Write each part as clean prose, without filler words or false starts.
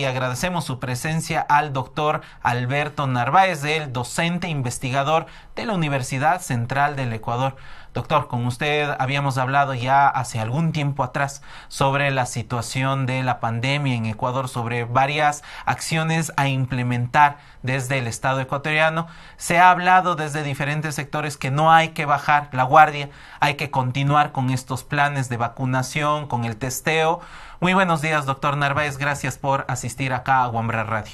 Y agradecemos su presencia al doctor Alberto Narváez, el docente investigador de la Universidad Central del Ecuador. Doctor, con usted habíamos hablado ya hace algún tiempo atrás sobre la situación de la pandemia en Ecuador, sobre varias acciones a implementar desde el Estado ecuatoriano. Se ha hablado desde diferentes sectores que no hay que bajar la guardia, hay que continuar con estos planes de vacunación, con el testeo. Muy buenos días, doctor Narváez. Gracias por asistir acá a Wambra Radio.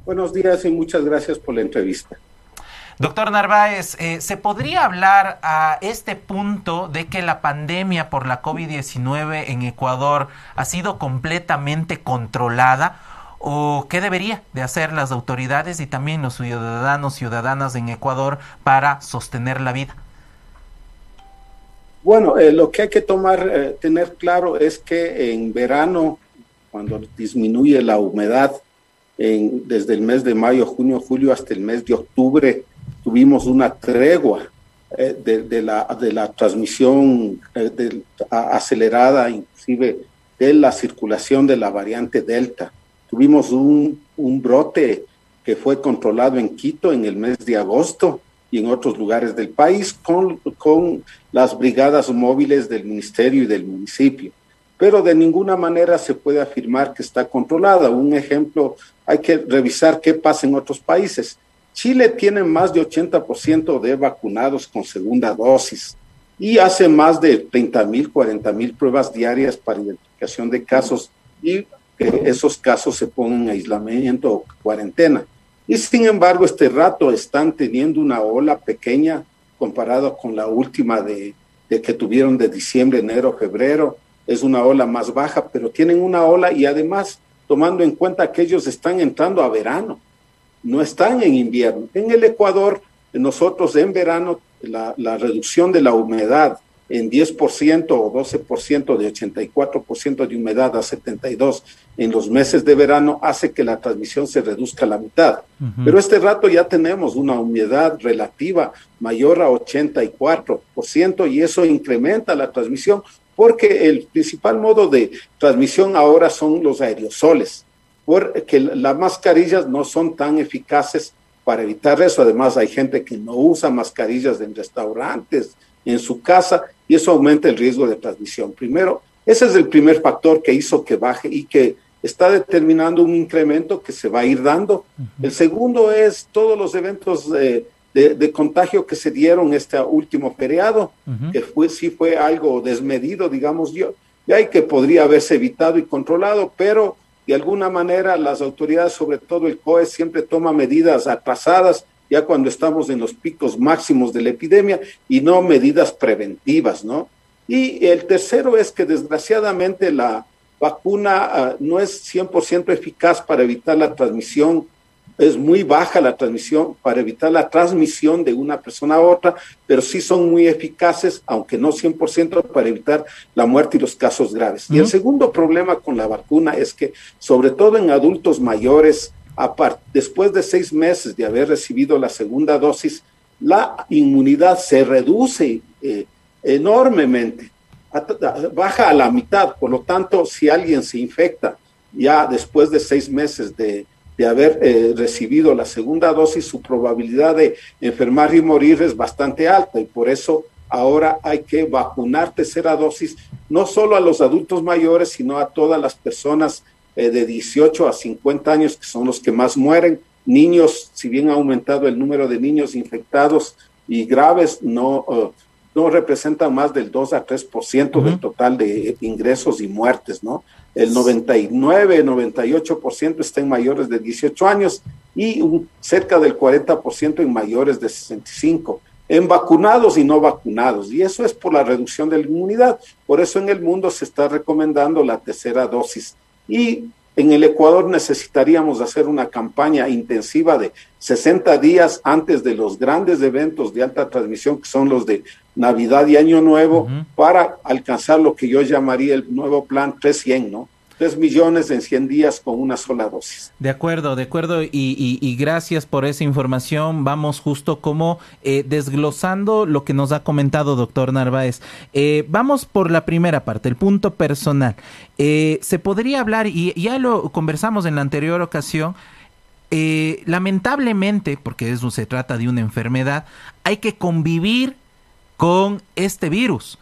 Buenos días y muchas gracias por la entrevista. Doctor Narváez, ¿se podría hablar a este punto de que la pandemia por la COVID-19 en Ecuador ha sido completamente controlada? ¿O qué debería de hacer las autoridades y también los ciudadanas en Ecuador para sostener la vida? Bueno, lo que hay que tener claro es que en verano, cuando disminuye la humedad, desde el mes de mayo, junio, julio hasta el mes de octubre, tuvimos una tregua de la transmisión acelerada, inclusive de la circulación de la variante Delta. Tuvimos un brote que fue controlado en Quito en el mes de agosto y en otros lugares del país con las brigadas móviles del ministerio y del municipio. Pero de ninguna manera se puede afirmar que está controlada. Un ejemplo, hay que revisar qué pasa en otros países. Chile tiene más de 80% de vacunados con segunda dosis y hace más de 30.000, 40.000 pruebas diarias para identificación de casos y que esos casos se pongan en aislamiento o cuarentena. Y sin embargo, este rato están teniendo una ola pequeña comparado con la última de que tuvieron de diciembre, enero, febrero. Es una ola más baja, pero tienen una ola y además tomando en cuenta que ellos están entrando a verano, no están en invierno. En el Ecuador, nosotros en verano, la reducción de la humedad en 10% o 12%, de 84% de humedad a 72% en los meses de verano, hace que la transmisión se reduzca a la mitad. Pero este rato ya tenemos una humedad relativa mayor a 84% y eso incrementa la transmisión porque el principal modo de transmisión ahora son los aerosoles, porque las mascarillas no son tan eficaces para evitar eso. Además, hay gente que no usa mascarillas en restaurantes, en su casa, y eso aumenta el riesgo de transmisión. Primero, ese es el primer factor que hizo que baje y que está determinando un incremento que se va a ir dando. El segundo es todos los eventos de contagio que se dieron este último feriado, que sí fue algo desmedido, digamos yo, y que podría haberse evitado y controlado, pero de alguna manera las autoridades, sobre todo el COE, siempre toma medidas atrasadas ya cuando estamos en los picos máximos de la epidemia y no medidas preventivas, ¿no? Y el tercero es que desgraciadamente la vacuna no es 100% eficaz para evitar la transmisión. Es muy baja la transmisión para evitar la transmisión de una persona a otra, pero sí son muy eficaces, aunque no 100%, para evitar la muerte y los casos graves. Y el segundo problema con la vacuna es que, sobre todo en adultos mayores, después de 6 meses de haber recibido la segunda dosis, la inmunidad se reduce enormemente, baja a la mitad. Por lo tanto, si alguien se infecta ya después de 6 meses de haber recibido la segunda dosis, su probabilidad de enfermar y morir es bastante alta, y por eso ahora hay que vacunar tercera dosis, no solo a los adultos mayores, sino a todas las personas de 18 a 50 años, que son los que más mueren. Niños, si bien ha aumentado el número de niños infectados y graves, no representan más del 2 a 3% del total de ingresos y muertes, ¿no? El 99, 98% está en mayores de 18 años y cerca del 40% en mayores de 65, en vacunados y no vacunados. Y eso es por la reducción de la inmunidad. Por eso en el mundo se está recomendando la tercera dosis. Y en el Ecuador necesitaríamos hacer una campaña intensiva de 60 días antes de los grandes eventos de alta transmisión, que son los de Navidad y Año Nuevo, para alcanzar lo que yo llamaría el nuevo plan 300, ¿no? 3 millones en 100 días con una sola dosis. De acuerdo, y gracias por esa información. Vamos justo como desglosando lo que nos ha comentado doctor Narváez. Vamos por la primera parte, el punto personal. Se podría hablar, y ya lo conversamos en la anterior ocasión, lamentablemente, porque eso se trata de una enfermedad, hay que convivir con este virus.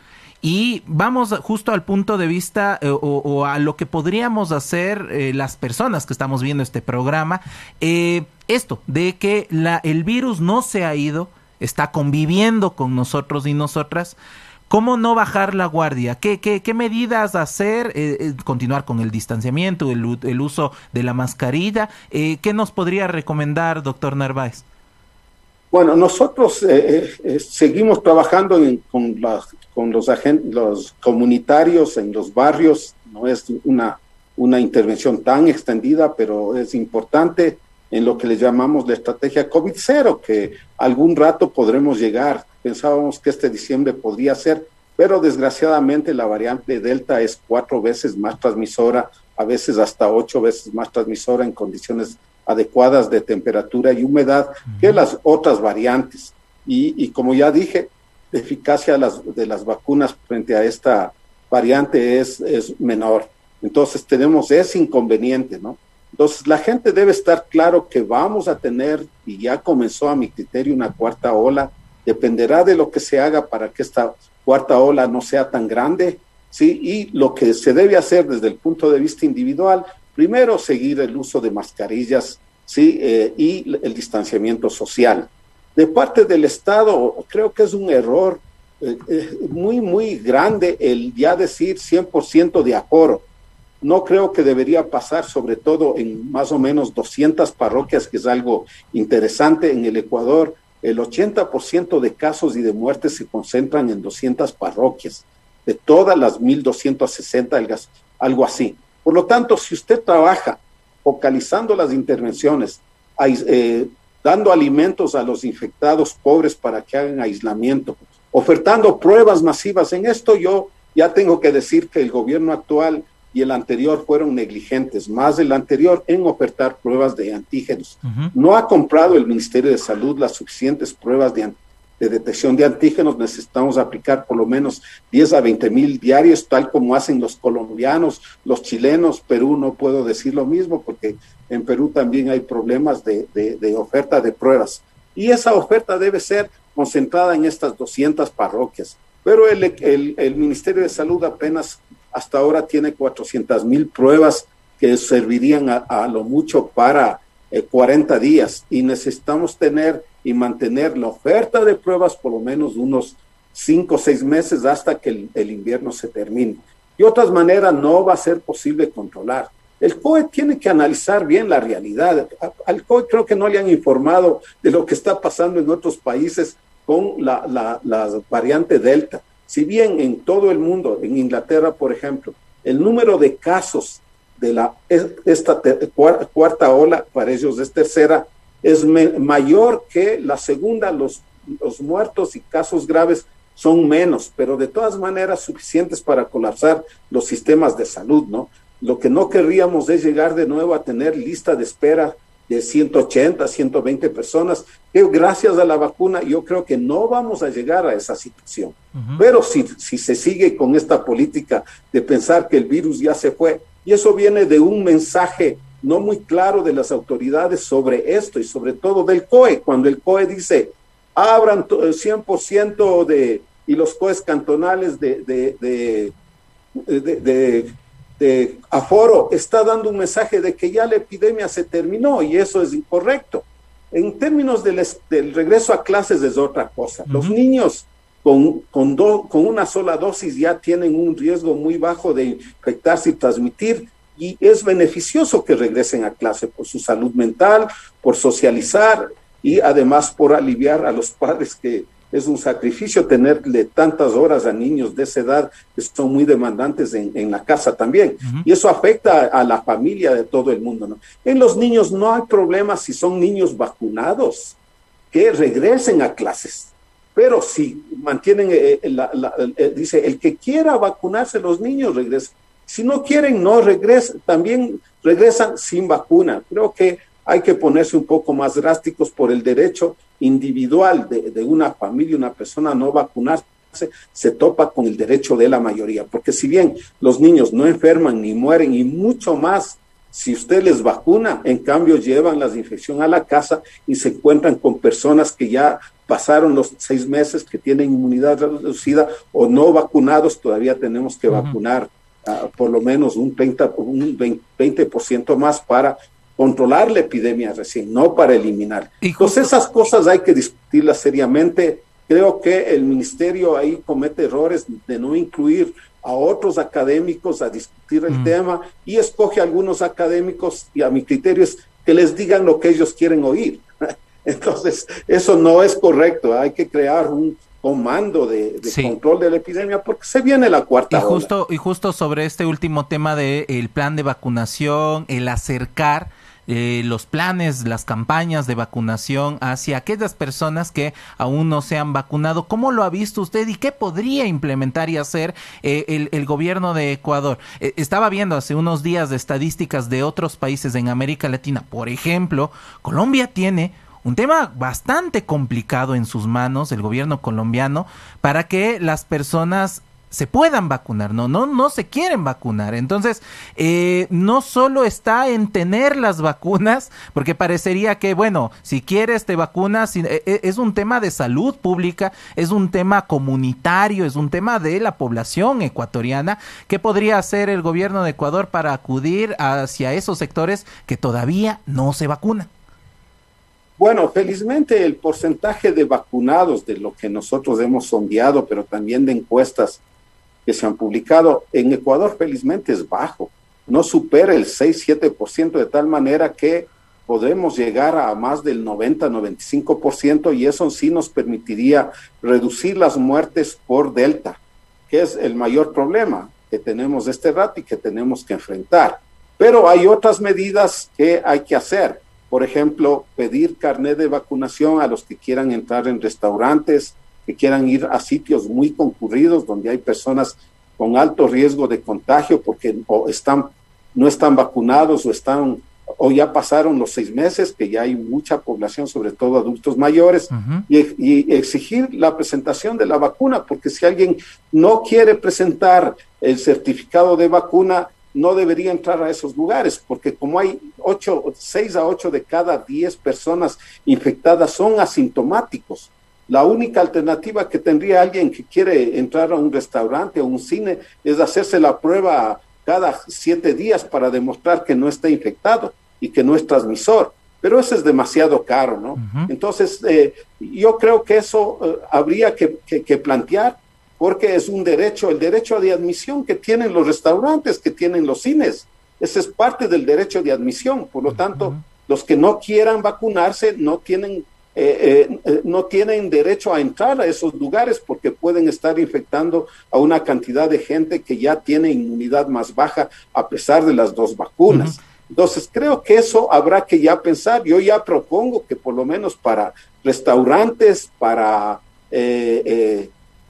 Y vamos justo al punto de vista o a lo que podríamos hacer las personas que estamos viendo este programa. Esto de que el virus no se ha ido, está conviviendo con nosotros y nosotras. ¿Cómo no bajar la guardia? ¿Qué medidas hacer? Continuar con el distanciamiento, el uso de la mascarilla. ¿Qué nos podría recomendar, doctor Narváez? Bueno, nosotros seguimos trabajando con los comunitarios en los barrios. No es una intervención tan extendida, pero es importante en lo que le llamamos la estrategia COVID-0, que algún rato podremos llegar. Pensábamos que este diciembre podría ser, pero desgraciadamente la variante Delta es 4 veces más transmisora, a veces hasta 8 veces más transmisora en condiciones adecuadas de temperatura y humedad que las otras variantes. Y como ya dije, la eficacia de las vacunas frente a esta variante es menor. Entonces tenemos ese inconveniente, ¿no? Entonces la gente debe estar claro que vamos a tener, y ya comenzó a mi criterio, una cuarta ola. Dependerá de lo que se haga para que esta cuarta ola no sea tan grande, ¿sí? Y lo que se debe hacer desde el punto de vista individual, primero, seguir el uso de mascarillas, ¿sí? Y el distanciamiento social. De parte del Estado, creo que es un error muy, muy grande el ya decir 100% de aforo. No creo que debería pasar, sobre todo en más o menos 200 parroquias, que es algo interesante en el Ecuador. El 80% de casos y de muertes se concentran en 200 parroquias, de todas las 1.260, algo así. Por lo tanto, si usted trabaja focalizando las intervenciones, dando alimentos a los infectados pobres para que hagan aislamiento, ofertando pruebas masivas en esto, yo ya tengo que decir que el gobierno actual y el anterior fueron negligentes, más el anterior en ofertar pruebas de antígenos. No ha comprado el Ministerio de Salud las suficientes pruebas de detección de antígenos. Necesitamos aplicar por lo menos 10 a 20 mil diarios, tal como hacen los colombianos, los chilenos. Perú no puedo decir lo mismo, porque en Perú también hay problemas de oferta de pruebas. Y esa oferta debe ser concentrada en estas 200 parroquias. Pero el Ministerio de Salud apenas hasta ahora tiene 400,000 pruebas que servirían a lo mucho para 40 días. Y necesitamos tener y mantener la oferta de pruebas por lo menos unos 5 o 6 meses hasta que el invierno se termine. De otras maneras no va a ser posible controlar. El COE tiene que analizar bien la realidad. Al COE creo que no le han informado de lo que está pasando en otros países con la variante Delta. Si bien en todo el mundo, en Inglaterra, por ejemplo, el número de casos de esta cuarta ola, para ellos es tercera, es mayor que la segunda. Los muertos y casos graves son menos, pero de todas maneras suficientes para colapsar los sistemas de salud, ¿no? Lo que no querríamos es llegar de nuevo a tener lista de espera de 180, 120 personas, que gracias a la vacuna yo creo que no vamos a llegar a esa situación. Pero si se sigue con esta política de pensar que el virus ya se fue, y eso viene de un mensaje no muy claro de las autoridades sobre esto, y sobre todo del COE, cuando el COE dice, abran 100% y los COEs cantonales de aforo, está dando un mensaje de que ya la epidemia se terminó, y eso es incorrecto. En términos del regreso a clases es otra cosa. Los niños con una sola dosis ya tienen un riesgo muy bajo de infectarse y transmitir, y es beneficioso que regresen a clase por su salud mental, por socializar y además por aliviar a los padres, que es un sacrificio tenerle tantas horas a niños de esa edad que son muy demandantes en la casa también. Y eso afecta a la familia de todo el mundo, ¿no? En los niños no hay problema si son niños vacunados, que regresen a clases. Pero si mantienen, dice, el que quiera vacunarse, los niños regresen. Si no quieren, no regresen, también regresan sin vacuna. Creo que hay que ponerse un poco más drásticos por el derecho individual de una familia, una persona a no vacunarse, se topa con el derecho de la mayoría, porque si bien los niños no enferman ni mueren, y mucho más si usted les vacuna, en cambio llevan la infección a la casa y se encuentran con personas que ya pasaron los 6 meses, que tienen inmunidad reducida o no vacunados. Todavía tenemos que vacunar por lo menos un 20% más para controlar la epidemia recién, no para eliminar. Entonces esas cosas hay que discutirlas seriamente. Creo que el ministerio ahí comete errores de no incluir a otros académicos a discutir el tema, y escoge a algunos académicos, y a mi criterio es que les digan lo que ellos quieren oír. Entonces, eso no es correcto. Hay que crear un comando de control de la epidemia, porque se viene la cuarta ola. Y justo sobre este último tema del plan de vacunación, el acercar los planes, las campañas de vacunación hacia aquellas personas que aún no se han vacunado. ¿Cómo lo ha visto usted y qué podría implementar y hacer el gobierno de Ecuador? Estaba viendo hace unos días de estadísticas de otros países en América Latina. Por ejemplo, Colombia tiene un tema bastante complicado en sus manos, el gobierno colombiano, para que las personas se puedan vacunar, no se quieren vacunar. Entonces, no solo está en tener las vacunas, porque parecería que, bueno, si quieres te vacunas, es un tema de salud pública, es un tema comunitario, es un tema de la población ecuatoriana. ¿Qué podría hacer el gobierno de Ecuador para acudir hacia esos sectores que todavía no se vacunan? Bueno, felizmente el porcentaje de vacunados, de lo que nosotros hemos sondeado, pero también de encuestas que se han publicado en Ecuador, felizmente es bajo, no supera el 6-7%, de tal manera que podemos llegar a más del 90-95%, y eso sí nos permitiría reducir las muertes por Delta, que es el mayor problema que tenemos este rato y que tenemos que enfrentar. Pero hay otras medidas que hay que hacer. Por ejemplo, pedir carnet de vacunación a los que quieran entrar en restaurantes, que quieran ir a sitios muy concurridos donde hay personas con alto riesgo de contagio porque no están vacunados o ya pasaron los 6 meses, que ya hay mucha población, sobre todo adultos mayores, y exigir la presentación de la vacuna, porque si alguien no quiere presentar el certificado de vacuna, no debería entrar a esos lugares, porque como hay 6 a 8 de cada 10 personas infectadas son asintomáticos. La única alternativa que tendría alguien que quiere entrar a un restaurante o un cine es hacerse la prueba cada 7 días para demostrar que no está infectado y que no es transmisor. Pero eso es demasiado caro, ¿no? Entonces, yo creo que eso habría que plantear, porque es un derecho, el derecho de admisión que tienen los restaurantes, que tienen los cines. Ese es parte del derecho de admisión. Por lo tanto, los que no quieran vacunarse no tienen derecho a entrar a esos lugares, porque pueden estar infectando a una cantidad de gente que ya tiene inmunidad más baja a pesar de las 2 vacunas. Entonces, creo que eso habrá que ya pensar. Yo ya propongo que por lo menos para restaurantes, para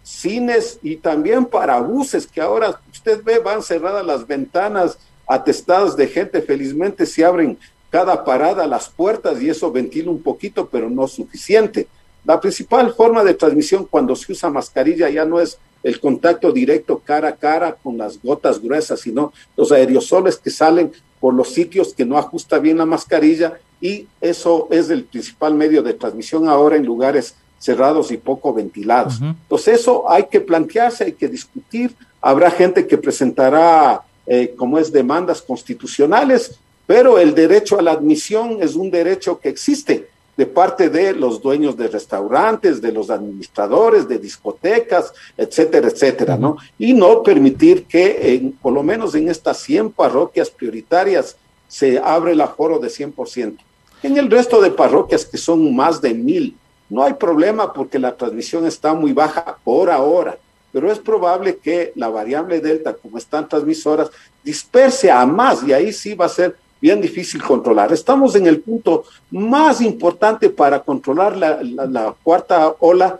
cines y también para buses, que ahora usted ve, van cerradas las ventanas, atestadas de gente. Felizmente se abren cada parada las puertas y eso ventila un poquito, pero no suficiente. La principal forma de transmisión cuando se usa mascarilla ya no es el contacto directo cara a cara con las gotas gruesas, sino los aerosoles que salen por los sitios que no ajusta bien la mascarilla, y eso es el principal medio de transmisión ahora en lugares cerrados y poco ventilados. Entonces eso hay que plantearse, hay que discutir. Habrá gente que presentará demandas constitucionales, pero el derecho a la admisión es un derecho que existe de parte de los dueños de restaurantes, de los administradores, de discotecas, etcétera, etcétera, ¿no? Y no permitir que, por lo menos en estas 100 parroquias prioritarias, se abre el aforo de 100%. En el resto de parroquias, que son más de 1,000, no hay problema porque la transmisión está muy baja por ahora, pero es probable que la variable Delta, como están transmisoras, disperse a más, y ahí sí va a ser bien difícil controlar. Estamos en el punto más importante para controlar la cuarta ola,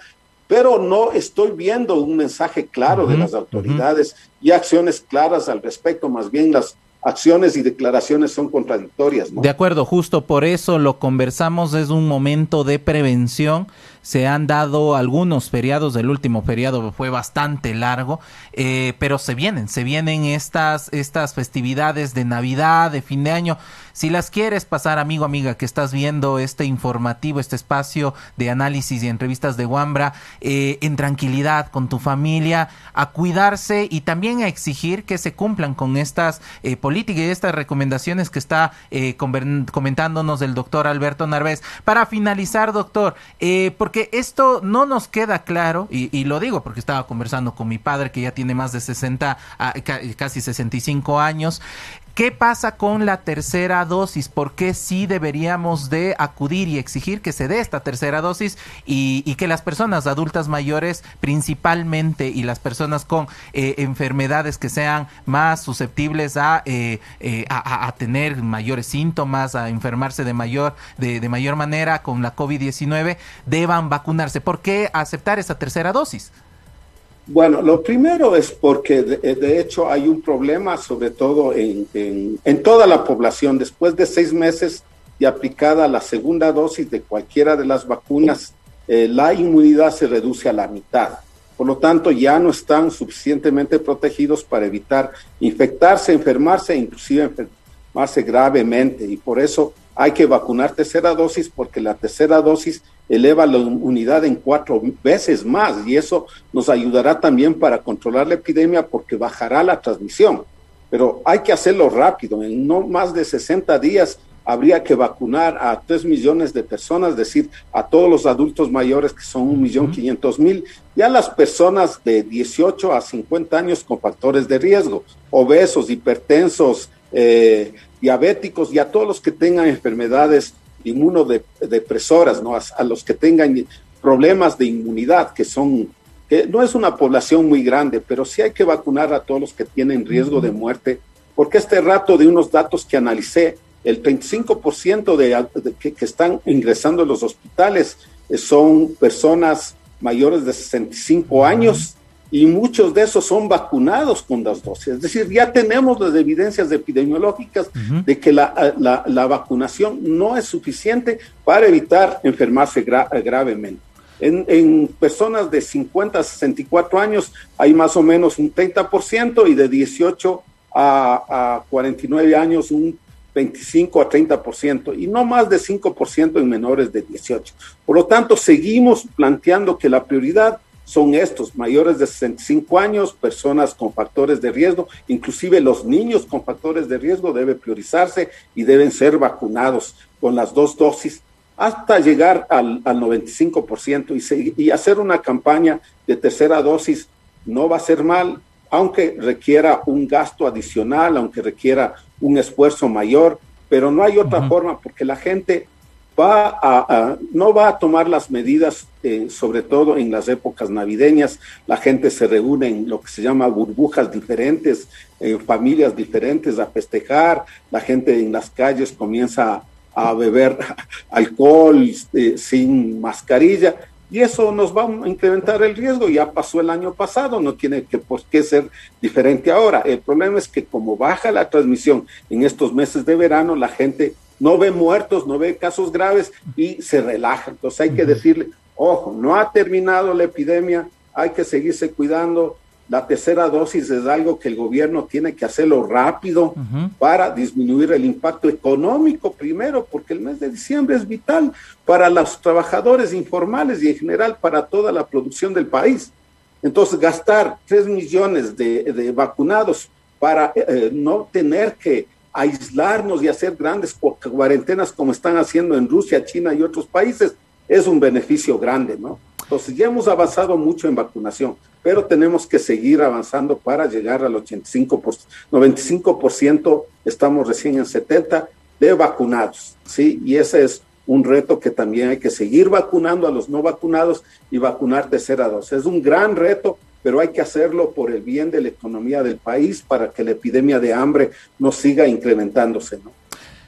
pero no estoy viendo un mensaje claro de las autoridades y acciones claras al respecto. Más bien las acciones y declaraciones son contradictorias, ¿no? De acuerdo, justo por eso lo conversamos, es un momento de prevención. Se han dado algunos feriados, el último feriado fue bastante largo, pero se vienen estas festividades de Navidad, de fin de año. Si las quieres pasar, amigo, amiga, que estás viendo este informativo, este espacio de análisis y entrevistas de Wambra, en tranquilidad con tu familia, a cuidarse y también a exigir que se cumplan con estas políticas y estas recomendaciones que está comentándonos el doctor Alberto Narváez. Para finalizar, doctor, porque esto no nos queda claro, y lo digo porque estaba conversando con mi padre que ya tiene más de 60, casi 65 años. ¿Qué pasa con la tercera dosis? ¿Por qué sí deberíamos de acudir y exigir que se dé esta tercera dosis y que las personas adultas mayores principalmente y las personas con enfermedades que sean más susceptibles a tener mayores síntomas, a enfermarse de mayor manera con la COVID-19 deban vacunarse? ¿Por qué aceptar esa tercera dosis? Bueno, lo primero es porque de hecho hay un problema, sobre todo en toda la población. Después de 6 meses de aplicada la segunda dosis de cualquiera de las vacunas, la inmunidad se reduce a la mitad. Por lo tanto, ya no están suficientemente protegidos para evitar infectarse, enfermarse, inclusive enfermarse gravemente. Y por eso hay que vacunar tercera dosis, porque la tercera dosis eleva la inmunidad en 4 veces más, y eso nos ayudará también para controlar la epidemia, porque bajará la transmisión. Pero hay que hacerlo rápido. En no más de 60 días habría que vacunar a 3 millones de personas, es decir, a todos los adultos mayores, que son 1.500.000, y a las personas de 18 a 50 años con factores de riesgo, obesos, hipertensos, diabéticos, y a todos los que tengan enfermedades inmunodepresoras, ¿no? A los que tengan problemas de inmunidad, que no es una población muy grande, pero sí hay que vacunar a todos los que tienen riesgo de muerte, porque este rato, de unos datos que analicé, el 35% que están ingresando en los hospitales son personas mayores de 65 años, y muchos de esos son vacunados con las dosis. Es decir, ya tenemos las evidencias epidemiológicas de que la vacunación no es suficiente para evitar enfermarse gravemente. En personas de 50 a 64 años hay más o menos un 30%, y de 18 a 49 años un 25 a 30%, y no más de 5% en menores de 18. Por lo tanto, seguimos planteando que la prioridad son estos, mayores de 65 años, personas con factores de riesgo, inclusive los niños con factores de riesgo deben priorizarse y deben ser vacunados con las 2 dosis hasta llegar al 95%, y hacer una campaña de tercera dosis no va a ser mal, aunque requiera un gasto adicional, aunque requiera un esfuerzo mayor, pero no hay otra forma, porque la gente no va a tomar las medidas, sobre todo en las épocas navideñas. La gente se reúne en lo que se llama burbujas diferentes, familias diferentes, a festejar. La gente en las calles comienza a beber alcohol sin mascarilla, y eso nos va a incrementar el riesgo. Ya pasó el año pasado, no tiene por qué ser diferente ahora. El problema es que como baja la transmisión en estos meses de verano, la gente no ve muertos, no ve casos graves y se relaja. Entonces hay que decirle, ojo, no ha terminado la epidemia, hay que seguirse cuidando. La tercera dosis es algo que el gobierno tiene que hacerlo rápido para disminuir el impacto económico primero, porque el mes de diciembre es vital para los trabajadores informales y en general para toda la producción del país. Entonces, gastar 3 millones de vacunados para no tener que aislarnos y hacer grandes cuarentenas como están haciendo en Rusia, China y otros países, es un beneficio grande, ¿no? Entonces ya hemos avanzado mucho en vacunación, pero tenemos que seguir avanzando para llegar al 95%, estamos recién en 70% de vacunados, ¿sí? Y ese es un reto que también hay que seguir vacunando a los no vacunados y vacunar tercera dosis. Es un gran reto, pero hay que hacerlo por el bien de la economía del país, para que la epidemia de hambre no siga incrementándose, ¿no?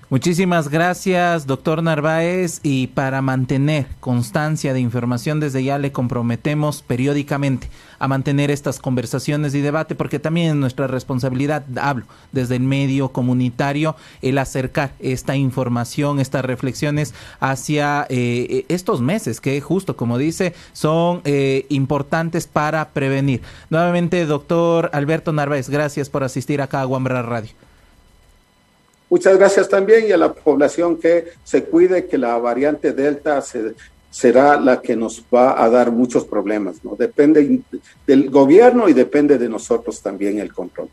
Muchísimas gracias, doctor Narváez, y para mantener constancia de información, desde ya le comprometemos periódicamente a mantener estas conversaciones y debate, porque también es nuestra responsabilidad, hablo desde el medio comunitario, el acercar esta información, estas reflexiones hacia estos meses que, justo como dice, son importantes para prevenir. Nuevamente, doctor Alberto Narváez, gracias por asistir acá a Wambra Radio. Muchas gracias también, y a la población que se cuide, que la variante Delta será la que nos va a dar muchos problemas, ¿no? Depende del gobierno y depende de nosotros también el control.